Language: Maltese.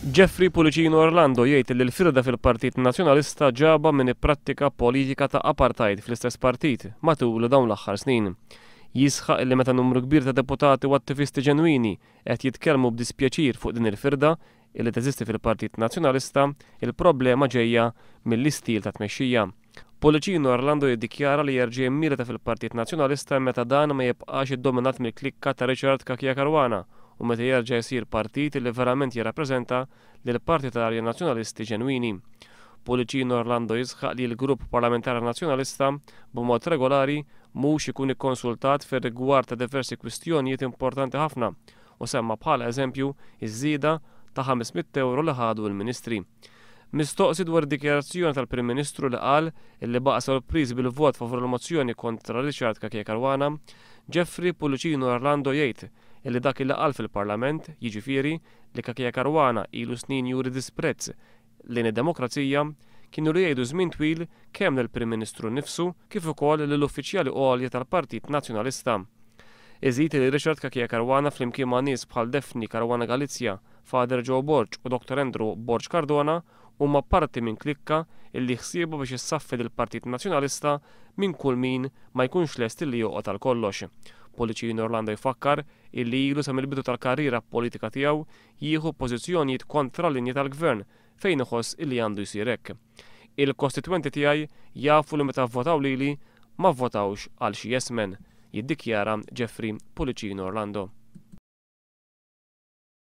Jeffrey Pulicino Orlando jgħid li l-firda fil-Partit Nazzjonalista ġaba minn prattika politika ta' apartheid fl-istess partit matul dawn l-aħħar snin. Jisħaq li meta numru kbir ta' deputati u attivisti ġenwini qed jitkellmu b'dispjaċir fuq din il-firda li teżisti fil-Partit Nazzjonalista, il-problema ġejja mill-istil ta' tmexxija. Pulicino Orlando jiddikjara li jerġa' jimmirata fil-Partit Nazzjonalista meta dan ma jibqax iddominat mill-klikka ta' Richard Kakija Caruana u meta jerġa' jsir partit li verament jirrappreżenta lil partitarji nazzjonalisti ġenwini. Pulicino Orlando jisħaq li l-Grupp Parlamentari Nazzjonalista b'mod regolari mhux ikun ikkonsultat fir-rigward ta' diversi kwistjonijiet importanti ħafna u semma bħala eżempju iż-żieda ta' 500 euro li ħadu l-Ministri. Mistoqsi dwar dikjarazzjoni tal-Prim Ministru li qal illi baqa' sorpriż bil-vot favur il-mozzjoni kontra Richard Kakija Caruana, Jeffrey Pulicino Orlando jgħid illi dak illi qal fil-Parlament, jiġifieri li Kakija Caruana ilu snin juri disprezz lejn id-demokrazija, kienu li jgħidu żmien twil kemm lill-Prim Ministru nnifsu kif ukoll lill-uffiċjali għolja tal-Partit Nazzjonalista. Iżid li Richard Kakija Caruana flimkien ma' nies bħal Daphne Caruana Galizia, Father Joe Borg u Dr. Andrew Borg Cardona huma parti minn klikka illi ħsiebu biex issaffed il-Partit Nazzjonalista minn kull min ma jkunx lest illi joqgħod għal kollox. Pulicino Orlando jfakkar illi ilu sa mill-bidu tal-karriera politika tiegħu jieħu pożizzjonijiet kontra l-linji tal-gvern fejn iħoss illi għandu jsir hekk. Il-kostitwenti tiegħi jafu li meta vvotaw lili ma vvotawx għal xi yes men, jiddikjara Jeffrey Pulicino Orlando.